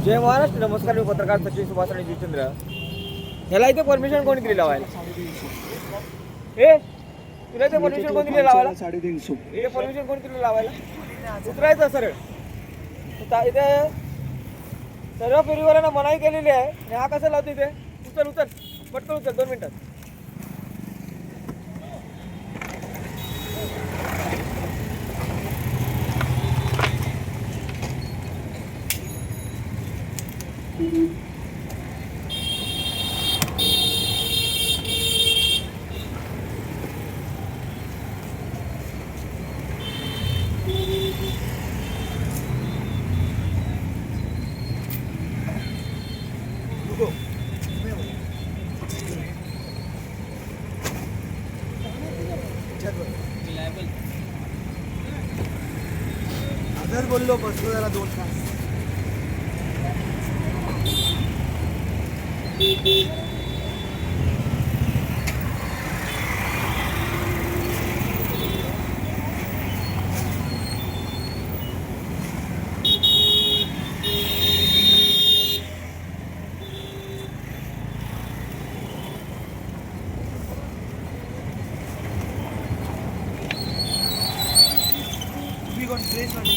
जय महाराष्ट्र. नमस्कार, मी पत्रकार सचिन सुभाष आणि जितेंद्र. ह्याला इथे परमिशन कोणी दिली लावायला? ए तुला इथे परमिशन कोणी दिली लावायला? 350. हे परमिशन कोणी दिली लावायला? उतरायचं सरळ. इथे सर्व फेरीवाल्यांना मनाई केलेली आहे आणि हा कसा लावतो इथे? उचल उचल पटकन उचल, 2 मिनिटात. जर बोललो बसलो जरा 2 तास. तुम्ही कोण ड्रेसवाले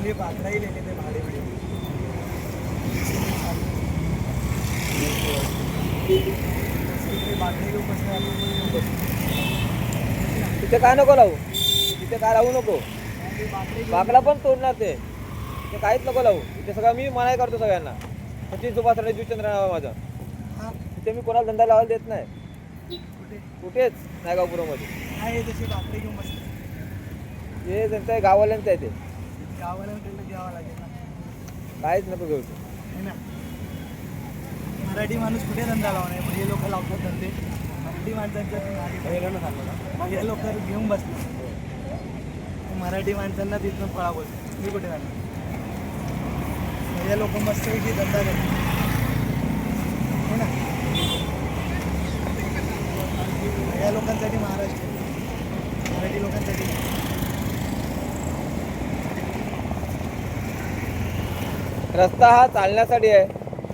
ये बाकड़ा ही ले लेते भाड़े में. बाकड़े के ऊपर से तिथे काय नको लावू, तिथे काय लावू नको. बाकडा पण तोडणार ते काहीच नको लावू. इथे सगळं मी मनाई करतो सगळ्यांना. सचिन सुभाष आणि जितेंद्र नाव माझं. तिथे मी कोणाला धंदा लावायला देत नाही कुठेच नाही. गावपुरामध्ये आहे तसे बाकड़े घेऊन बसले. हे त्यांचं गाववाल्यांचं आहे ते. गावाला त्यांना घ्यावं लागेल ना. काहीच नको घेऊ. है ना. मराठी माणूस कुठे धंदा लावणार पण हे लोक लावतात धंदे. मराठी माणसांच्या हे लोक घेऊन बसले. मराठी माणसांना तिथून पळावं. मी कुठे जाणार. हे लोक मस्तपैकी धंदा करतात. हो ना. या लोकांसाठी महाराष्ट्र, मराठी लोकांसाठी रस्ता हा चालण्यासाठी आहे,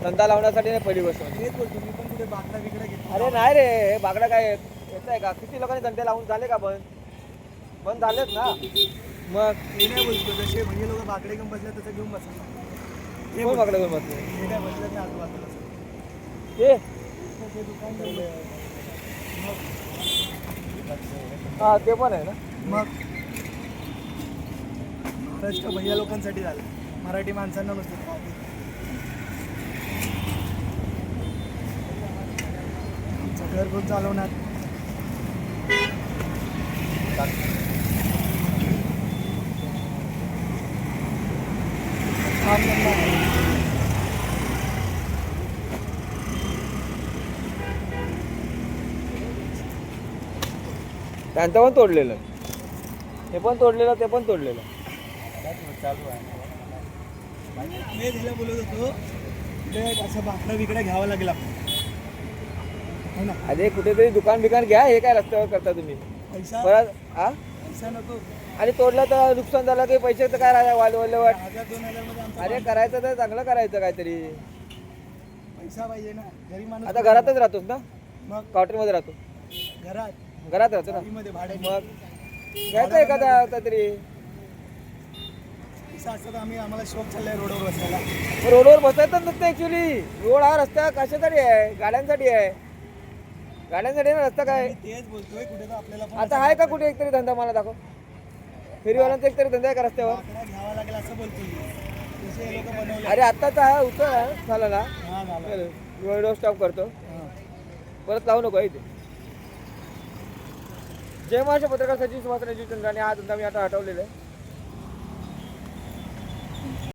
धंदा लावण्यासाठी नाही. पहिली गोष्ट हेच बोलतो मी पण. कुठे बाकडा बिकडा घेतो. अरे नाही रे, हे बागडा काय येत आहे का? किती लोकांनी धंदे लावून झाले का? बंद झालेत ना. मग हे नाही बोलतो जसे म्हणजे लोक बाकडे घेऊन बसले तसं घेऊन बसले. हे कोण बागडा घेऊन बसले? हे काय बसलं नाही आजूबाजूला. हे दुकान हा ते पण आहे ना. मग महाराष्ट्र भैया लोकांसाठी झालं, मराठी माणसांना नसतं. आमचं घर कोण चालवणार? काम धंदा आहे. त्यांचं पण तोडलेलं, हे पण तोडलेलं, ते पण तोडलेलं. चालू आहे. मी तिला बोलत होतो ते असं बाकडं बिकडं घ्यावं लागेल आपल्याला, है ना? अरे कुठेतरी दुकान बिकान घ्या, हे काय रस्त्यावर करता तुम्ही पैसा परत हा. पैसा नको. आणि तोडलं तर नुकसान झालं की पैसे तर काय राहिला वाट. 1000-2000 मध्ये आमचा अरे करायचं तर चांगलं करायचं काहीतरी. पैसा पाहिजे ना. गरीब माणूस आता घरातच राहतोस ना, मग क्वार्टरमध्ये राहतो, घरात राहतो ना. मध्ये भाडे मग घ्यायचं एखादा तरी. पैसा असतं तर आम्हाला शौक चाललाय रोडवर बसायला. रोडवर बसायचं नसतं ऍक्च्युली. रोड हा रस्ता कशासाठी आहे? गाड्यांसाठी आहे. गाड्यांसाठी ना रस्ता काय. मी तेच बोलतोय, कुठे तर आपल्याला पण आता आहे का कुठे एकतरी धंदा मला दाखव. फेरीवाल्यांचा एकतरी धंदा आहे का रस्त्यावर? बाकडा घ्यावा लागेल असं बोलतोय मी. तसे हे लोक बनवले. अरे आत्ताचा हा उचल झाला ना, हा झालं. व्हिडिओ स्टॉप करतो, हा. परत लावू नको इथे. जय महाराष्ट्र पत्रकार सचिन सुभाष चंद्राने हा धंदा मी आता हटवलेला आहे.